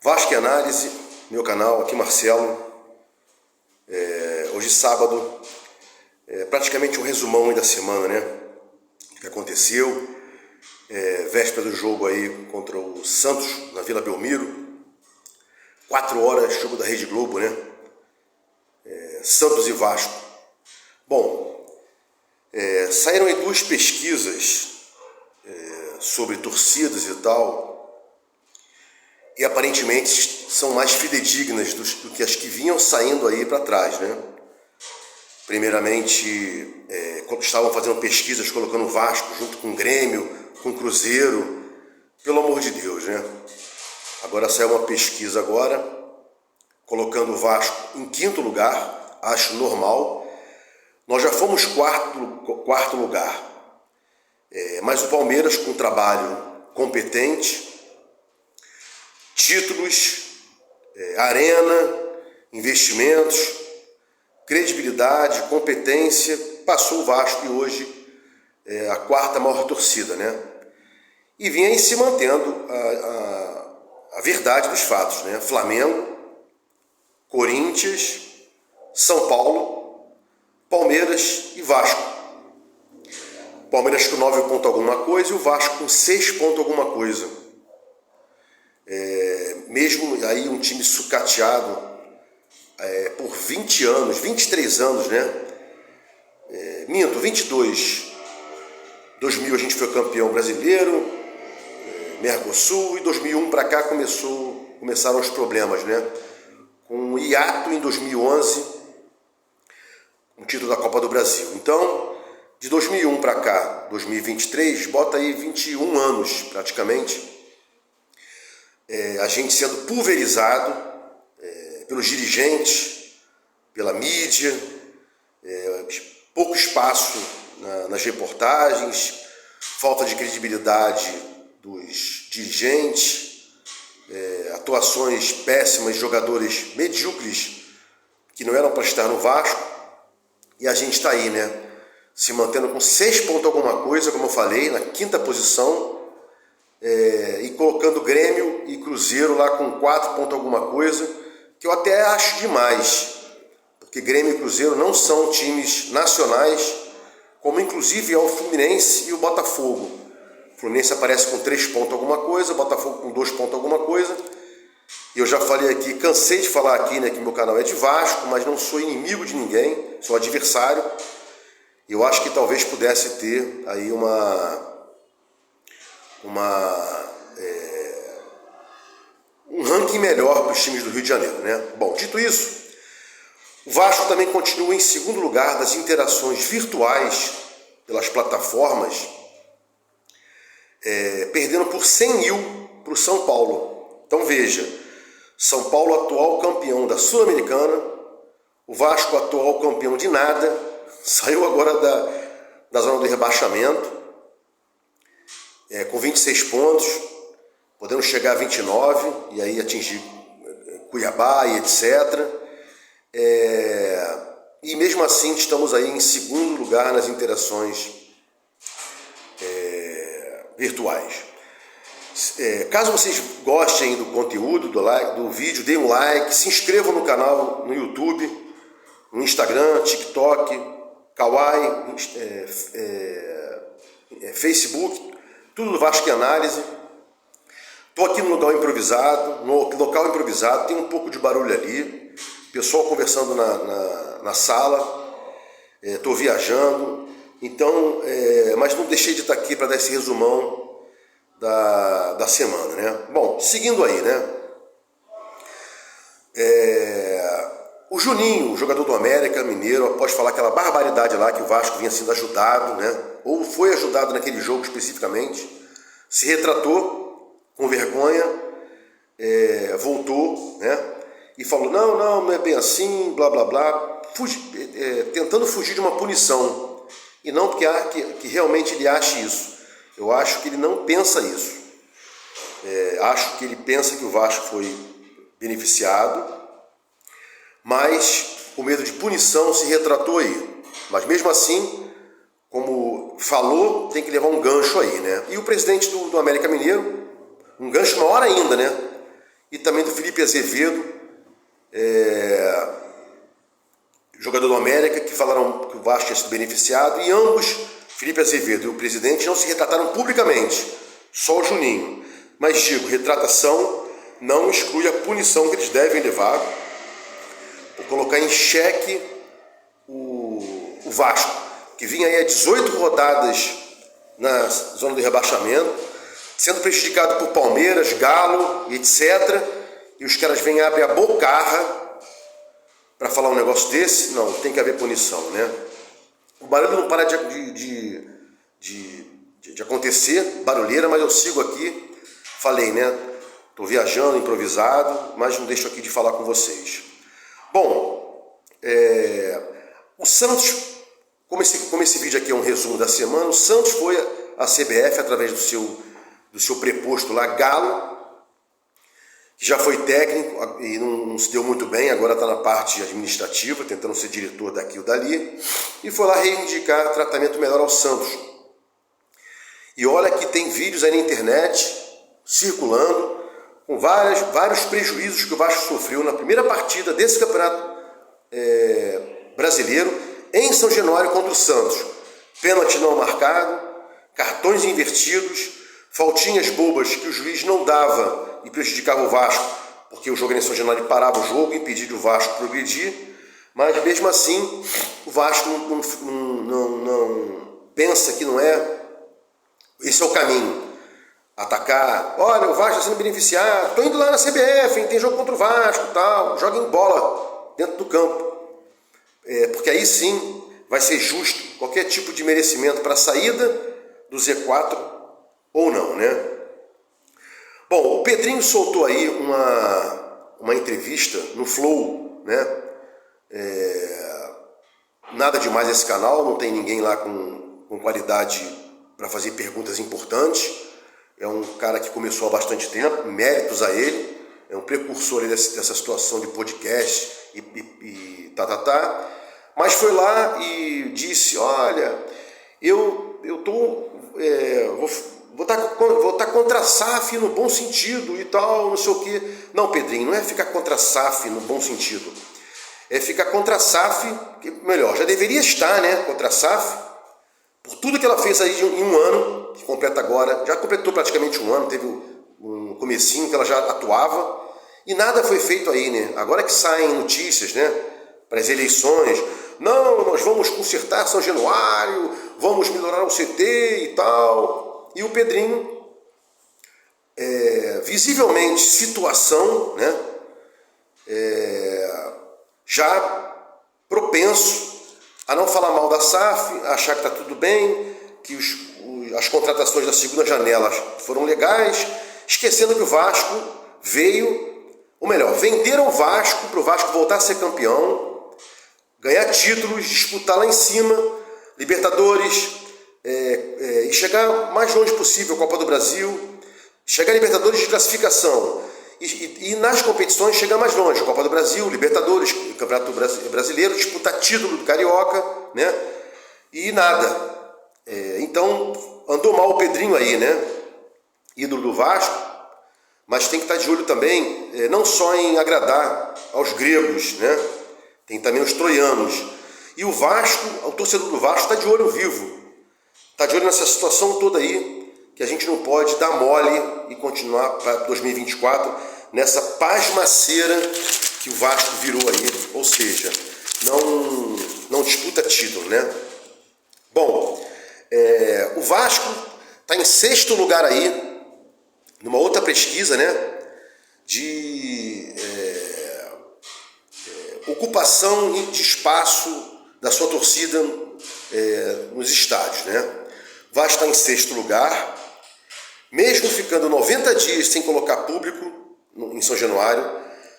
Vasco em Análise, meu canal, aqui Marcelo. Hoje sábado, praticamente um resumão aí da semana, né? O que aconteceu, véspera do jogo aí contra o Santos, na Vila Belmiro. 4 horas, jogo da Rede Globo, né? Santos e Vasco. Bom, saíram aí 2 pesquisas sobre torcidas e tal, e aparentemente são mais fidedignas do que as que vinham saindo aí para trás, né? Primeiramente, estavam fazendo pesquisas colocando o Vasco junto com o Grêmio, com o Cruzeiro, pelo amor de Deus, né? Agora saiu uma pesquisa agora, colocando o Vasco em 5º lugar, acho normal. Nós já fomos quarto lugar, mas o Palmeiras, com um trabalho competente, títulos, arena, investimentos, credibilidade, competência, passou o Vasco e hoje é a 4ª maior torcida, né? E vinha aí se mantendo a verdade dos fatos, né? Flamengo, Corinthians, São Paulo, Palmeiras e Vasco. Palmeiras com 9 pontos alguma coisa e o Vasco com 6 pontos alguma coisa. Mesmo aí um time sucateado por 20 anos, 23 anos, né? 22. 2000 a gente foi campeão brasileiro, Mercosul, e 2001 para cá começaram os problemas, né? Com o hiato em 2011, o título da Copa do Brasil. Então, de 2001 para cá, 2023, bota aí 21 anos praticamente, a gente sendo pulverizado pelos dirigentes, pela mídia, pouco espaço nas reportagens, falta de credibilidade dos dirigentes, atuações péssimas de jogadores medíocres que não eram para estar no Vasco, e a gente está aí, né? Se mantendo com 6 pontos alguma coisa, como eu falei, na 5ª posição, e colocando Grêmio e Cruzeiro lá com 4 pontos alguma coisa, que eu até acho demais, porque Grêmio e Cruzeiro não são times nacionais, como inclusive é o Fluminense e o Botafogo. O Fluminense aparece com 3 pontos alguma coisa, o Botafogo com 2 pontos alguma coisa. E eu já falei aqui, cansei de falar aqui, né, que meu canal é de Vasco, mas não sou inimigo de ninguém, sou adversário. Eu acho que talvez pudesse ter aí um ranking melhor para os times do Rio de Janeiro, né? Bom, dito isso, o Vasco também continua em 2º lugar das interações virtuais pelas plataformas, perdendo por 100 mil para o São Paulo. Então veja, São Paulo atual campeão da Sul-Americana, o Vasco atual campeão de nada, saiu agora da zona do rebaixamento, com 26 pontos, podendo chegar a 29 e aí atingir Cuiabá e etc. E mesmo assim estamos aí em 2º lugar nas interações virtuais. Caso vocês gostem do conteúdo, do vídeo, deem um like, se inscrevam no canal no YouTube, no Instagram, TikTok, Kawaii, Facebook, tudo do Vasco em Análise. Estou aqui no local improvisado, tem um pouco de barulho ali, pessoal conversando na sala, estou viajando, então, mas não deixei de estar aqui para dar esse resumão da semana, né? Bom, seguindo aí, né? O Juninho, o jogador do América Mineiro, após falar aquela barbaridade lá que o Vasco vinha sendo ajudado, né? Ou foi ajudado naquele jogo especificamente, se retratou com vergonha, voltou, né? E falou, não é bem assim, blá blá blá, tentando fugir de uma punição. E não porque que realmente ele ache isso. Eu acho que ele não pensa isso. Acho que ele pensa que o Vasco foi beneficiado, mas com medo de punição se retratou aí. Mas mesmo assim, como falou, tem que levar um gancho aí, né? E o presidente do América Mineiro, um gancho maior ainda, né? e também do Felipe Azevedo, jogador do América, que falaram que o Vasco tinha sido beneficiado, e ambos, Felipe Azevedo e o presidente, não se retrataram publicamente, só o Juninho. Mas digo, retratação não exclui a punição que eles devem levar por colocar em xeque o Vasco, que vinha aí a 18 rodadas na zona do rebaixamento, sendo prejudicado por Palmeiras, Galo, etc. E os caras vêm abrir a bocarra para falar um negócio desse. Não, tem que haver punição, né? O barulho não para de acontecer, barulheira, mas eu sigo aqui. Falei, né? Estou viajando, improvisado, mas não deixo aqui de falar com vocês. Bom, o Santos, como esse vídeo aqui é um resumo da semana, o Santos foi à CBF através do seu preposto lá, Galo, que já foi técnico e não se deu muito bem, agora está na parte administrativa, tentando ser diretor daqui ou dali, e foi lá reivindicar tratamento melhor ao Santos. E olha que tem vídeos aí na internet circulando com vários prejuízos que o Vasco sofreu na primeira partida desse campeonato brasileiro em São Januário contra o Santos. Pênalti não marcado, cartões invertidos, faltinhas bobas que o juiz não dava e prejudicava o Vasco, porque o jogo em São Januário parava o jogo, impedia o Vasco progredir, mas mesmo assim o Vasco não pensa que não é esse é o caminho. Atacar, olha, o Vasco está sendo beneficiado, estou indo lá na CBF, hein, tem jogo contra o Vasco e tal, joguem bola dentro do campo. Porque aí sim vai ser justo qualquer tipo de merecimento para a saída do Z4 ou não, né? Bom, o Pedrinho soltou aí uma entrevista no Flow, né? Nada demais esse canal, não tem ninguém lá com qualidade para fazer perguntas importantes. É um cara que começou há bastante tempo, méritos a ele, é um precursor dessa situação de podcast e mas foi lá e disse, olha, eu vou estar contra a SAF no bom sentido e tal, não sei o quê. Não, Pedrinho, não é ficar contra a SAF no bom sentido, é ficar contra a SAF, que, melhor, já deveria estar, né, contra a SAF, por tudo que ela fez aí em um ano, que completa agora, já completou praticamente um ano, teve um comecinho que ela já atuava, e nada foi feito aí, né? Agora que saem notícias, né, para as eleições, não, nós vamos consertar São Januário, vamos melhorar o CT e tal, e o Pedrinho, visivelmente, situação, né, já propenso a não falar mal da SAF, a achar que está tudo bem, que as contratações da segunda janela foram legais, esquecendo que o Vasco veio, ou melhor, venderam o Vasco para o Vasco voltar a ser campeão, ganhar títulos, disputar lá em cima, Libertadores, e chegar mais longe possível, Copa do Brasil, chegar a Libertadores de classificação, e nas competições chegar mais longe, Copa do Brasil, Libertadores, Campeonato Brasileiro, disputar título do Carioca, né? E nada. Então, andou mal o Pedrinho aí, né? Ídolo do Vasco, mas tem que estar de olho também, não só em agradar aos gregos, né? Tem também os troianos. E o Vasco, o torcedor do Vasco está de olho vivo, está de olho nessa situação toda aí, que a gente não pode dar mole e continuar para 2024 nessa pasmaceira que o Vasco virou aí, ou seja, não disputa título, né? Bom, o Vasco está em 6º lugar aí, numa outra pesquisa, né, de ocupação de espaço da sua torcida nos estádios, né? O Vasco está em 6º lugar, mesmo ficando 90 dias sem colocar público em São Januário,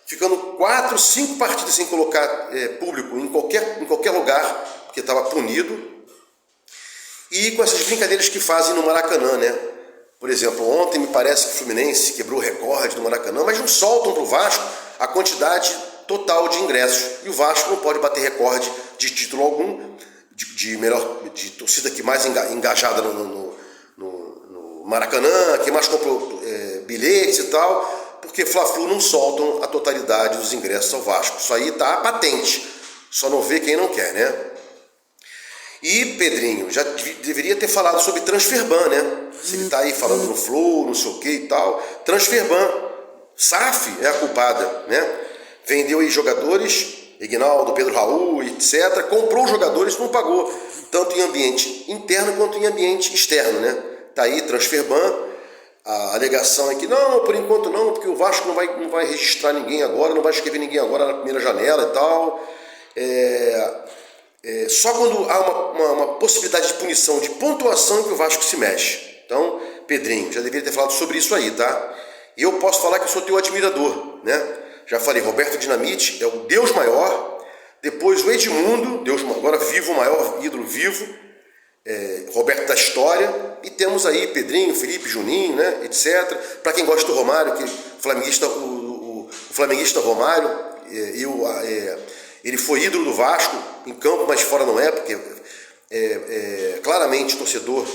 ficando 4, 5 partidas sem colocar público em qualquer lugar, porque estava punido, e com essas brincadeiras que fazem no Maracanã, né? Por exemplo, ontem me parece que o Fluminense quebrou o recorde do Maracanã, mas não soltam para o Vasco a quantidade total de ingressos, e o Vasco não pode bater recorde de título algum, de torcida que mais engajada no Maracanã, que mais comprou bilhetes e tal, porque Fla-Flu não soltam a totalidade dos ingressos ao Vasco. Isso aí tá patente, só não vê quem não quer, né? E Pedrinho, já deveria ter falado sobre Transferban, né? Se ele tá aí falando no Flow, não sei o que e tal. Transferban, SAF é a culpada, né? Vendeu aí jogadores, Ignaldo, Pedro Raul, etc. Comprou jogadores, não pagou, tanto em ambiente interno quanto em ambiente externo, né? Tá aí Transferban, a alegação é que não, por enquanto não, porque o Vasco não vai registrar ninguém agora, não vai escrever ninguém agora na primeira janela e tal. Só quando há uma possibilidade de punição, de pontuação, que o Vasco se mexe. Então, Pedrinho, já deveria ter falado sobre isso aí, tá? E eu posso falar que eu sou teu admirador, né? Já falei, Roberto Dinamite é o Deus maior, depois o Edmundo, Deus agora vivo, o maior ídolo vivo, Roberto da história, e temos aí Pedrinho, Felipe, Juninho, né, etc. Para quem gosta do Romário, que o flamenguista Romário, ele foi ídolo do Vasco em campo, mas fora não é, porque claramente torcedor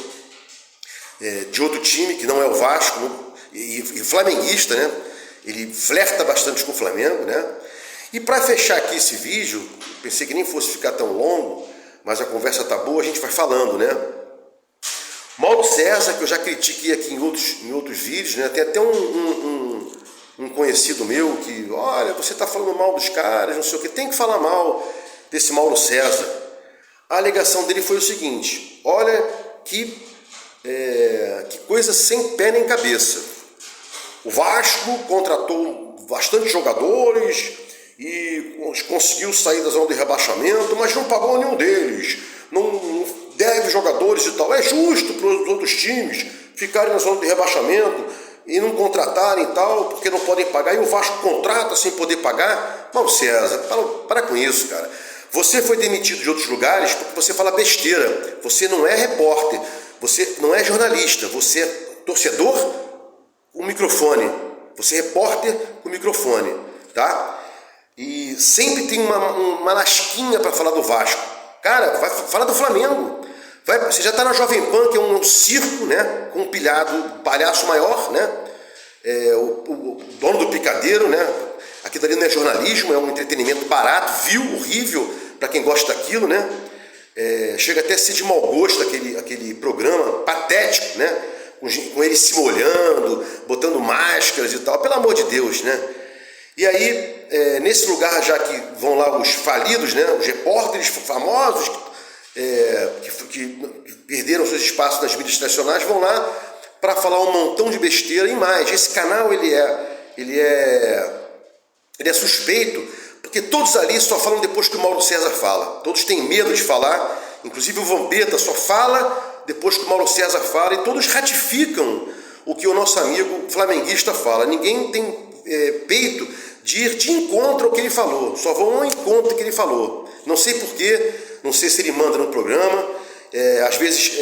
de outro time que não é o Vasco, e flamenguista, né? Ele flerta bastante com o Flamengo, né? E para fechar aqui esse vídeo, pensei que nem fosse ficar tão longo, mas a conversa tá boa, a gente vai falando, né? Mauro César, que eu já critiquei aqui em outros vídeos, né? Tem até um conhecido meu que, olha, você tá falando mal dos caras, não sei o que, tem que falar mal desse Mauro César. A alegação dele foi o seguinte: olha que coisa sem pé nem cabeça. O Vasco contratou bastante jogadores e conseguiu sair da zona de rebaixamento, mas não pagou nenhum deles. Não deve jogadores e tal. É justo para os outros times ficarem na zona de rebaixamento e não contratarem e tal, porque não podem pagar. E o Vasco contrata sem poder pagar. Não, César, para com isso, cara. Você foi demitido de outros lugares porque você fala besteira. Você não é repórter, você não é jornalista, você é torcedor com microfone. Você é repórter com microfone, tá? E sempre tem uma lasquinha para falar do Vasco. Cara, vai falar do Flamengo. Você já está na Jovem Pan, que é um circo, né? Com um palhaço maior, né? O dono do picadeiro, né? Aquilo ali não é jornalismo, é um entretenimento barato, horrível para quem gosta daquilo, né? Chega até a ser de mau gosto aquele programa patético, né? Com ele se molhando, botando máscaras e tal, pelo amor de Deus, né? E aí, nesse lugar já que vão lá os falidos, né? Os repórteres famosos que perderam seus espaços nas mídias nacionais, vão lá para falar um montão de besteira e mais. Esse canal ele é suspeito, porque todos ali só falam depois que o Mauro César fala. Todos têm medo de falar, inclusive o Vampeta só fala depois que o Mauro César fala, e todos ratificam o que o nosso amigo flamenguista fala. Ninguém tem peito de ir de encontro ao que ele falou, só vão ao encontro do que ele falou. Não sei porquê, não sei se ele manda no programa, às vezes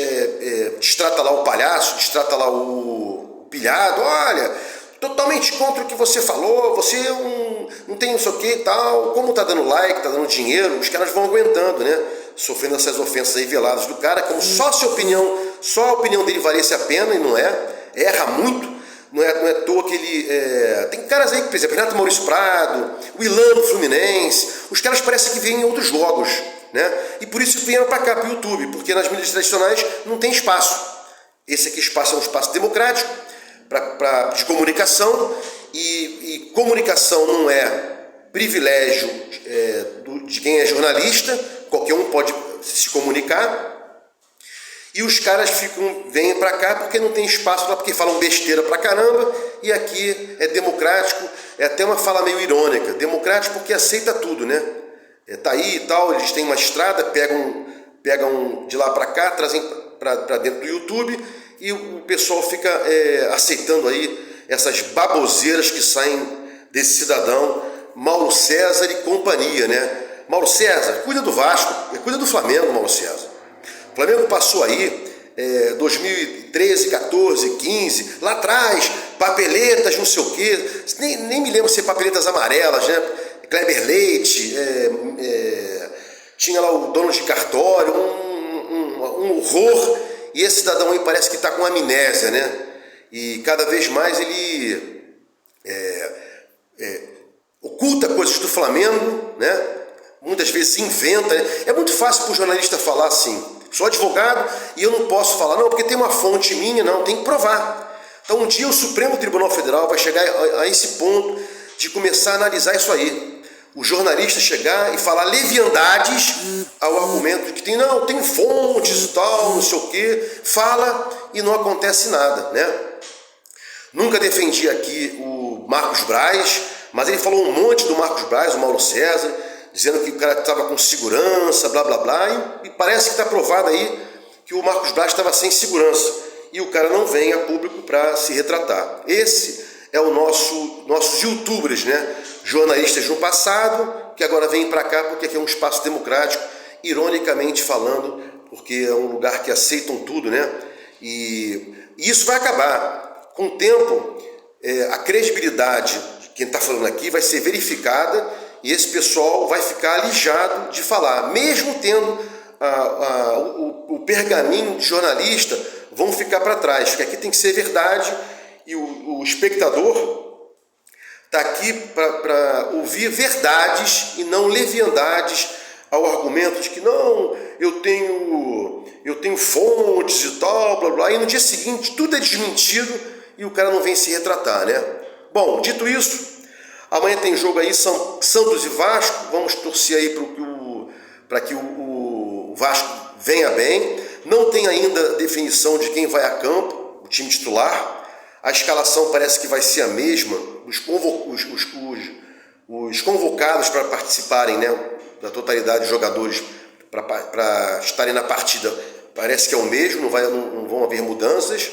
destrata lá o palhaço, destrata lá o pilhado, olha, totalmente contra o que você falou, você não tem não sei o que e tal, como tá dando like, tá dando dinheiro, os caras vão aguentando, né? Sofrendo essas ofensas aí veladas do cara, como só a opinião dele valesse a pena, e não erra muito, não é à toa que ele... tem caras aí, por exemplo, Renato Maurício Prado, o Ilan do Fluminense, os caras parecem que vêm em outros jogos, né? E por isso vieram para cá, para o YouTube, porque nas mídias tradicionais não tem espaço. Esse aqui espaço é um espaço democrático, de comunicação, e comunicação não é privilégio de quem é jornalista, qualquer um pode se comunicar, e os caras vêm para cá porque não tem espaço lá, porque falam besteira pra caramba, e aqui é democrático, é até uma fala meio irônica, democrático porque aceita tudo, né? Tá aí e tal, eles têm uma estrada, pegam de lá para cá, trazem para dentro do YouTube, e o pessoal fica aceitando aí essas baboseiras que saem desse cidadão Mauro César e companhia, né? Mauro César, cuida do Vasco, cuida do Flamengo, Mauro César. O Flamengo passou aí 2013, 14, 15, lá atrás, papeletas, não sei o quê, nem me lembro se é papeletas amarelas, né? Kleber Leite, tinha lá o dono de cartório, um horror, e esse cidadão aí parece que está com amnésia, né? E cada vez mais ele oculta coisas do Flamengo, né? Muitas vezes inventa. É muito fácil para o jornalista falar assim, sou advogado e eu não posso falar, não, porque tem uma fonte minha, não, tem que provar. Então um dia o Supremo Tribunal Federal vai chegar a esse ponto de começar a analisar isso aí. O jornalista chegar e falar leviandades ao argumento de que tem fontes e tal, não sei o quê, fala e não acontece nada, né? Nunca defendi aqui o Marcos Braz, mas ele falou um monte do Marcos Braz, o Mauro César, dizendo que o cara estava com segurança, blá blá blá, e parece que está provado aí que o Marcos Braz estava sem segurança, e o cara não vem a público para se retratar. Esse é o nossos youtubers, né? Jornalistas no passado, que agora vêm para cá porque aqui é um espaço democrático, ironicamente falando, porque é um lugar que aceitam tudo, né? E isso vai acabar. Com o tempo, a credibilidade de quem está falando aqui vai ser verificada e esse pessoal vai ficar alijado de falar, mesmo tendo o pergaminho de jornalista, vão ficar para trás, porque aqui tem que ser verdade e o espectador está aqui para ouvir verdades e não leviandades ao argumento de que não, eu tenho fontes e tal, blá blá, e no dia seguinte tudo é desmentido e o cara não vem se retratar, né? Bom, dito isso, amanhã tem jogo aí, Santos e Vasco, vamos torcer aí para que o Vasco venha bem. Não tem ainda definição de quem vai a campo, o time titular. A escalação parece que vai ser a mesma. Os convocados para participarem, né, da totalidade dos jogadores para estarem na partida parece que é o mesmo, não vão haver mudanças.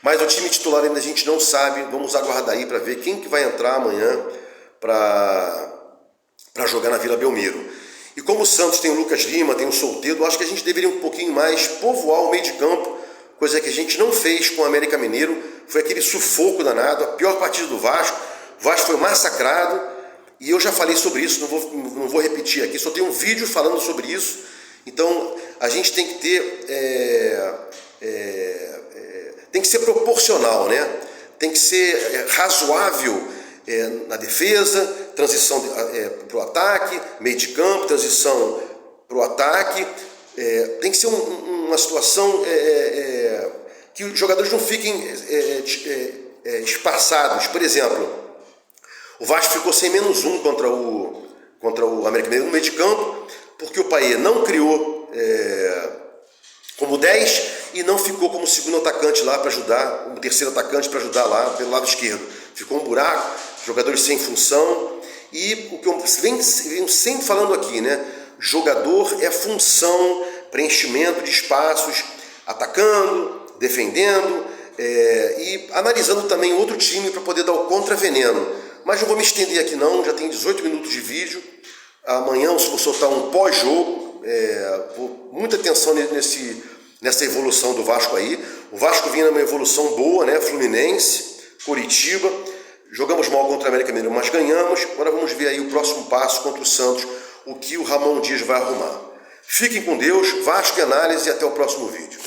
Mas o time titular ainda a gente não sabe. Vamos aguardar aí para ver quem que vai entrar amanhã para jogar na Vila Belmiro. E como o Santos tem o Lucas Lima, tem o Soteldo, acho que a gente deveria um pouquinho mais povoar o meio de campo, coisa que a gente não fez com o América Mineiro. Foi aquele sufoco danado, a pior partida do Vasco. O Vasco foi massacrado e eu já falei sobre isso, não vou repetir aqui, só tem um vídeo falando sobre isso. Então a gente tem que ter, tem que ser proporcional, né? Tem que ser razoável na defesa, transição para o ataque, meio de campo, transição para o ataque. Tem que ser uma situação que os jogadores não fiquem espaçados. Por exemplo, o Vasco ficou sem -1 contra o América Mineiro no meio de campo, porque o Payet não criou como 10 e não ficou como segundo atacante lá para ajudar, como terceiro atacante para ajudar lá pelo lado esquerdo. Ficou um buraco, jogadores sem função. E o que eu venho sempre falando aqui, né? Jogador é função, preenchimento de espaços, atacando, defendendo e analisando também outro time para poder dar o contra-veneno. Mas não vou me estender aqui não, já tem 18 minutos de vídeo. Amanhã eu vou soltar um pós-jogo, muita atenção nessa evolução do Vasco aí. O Vasco vinha numa evolução boa, né? Fluminense, Coritiba, jogamos mal contra a América Mineiro, mas ganhamos. Agora vamos ver aí o próximo passo contra o Santos, o que o Ramon Dias vai arrumar. Fiquem com Deus, Vasco e Análise e até o próximo vídeo.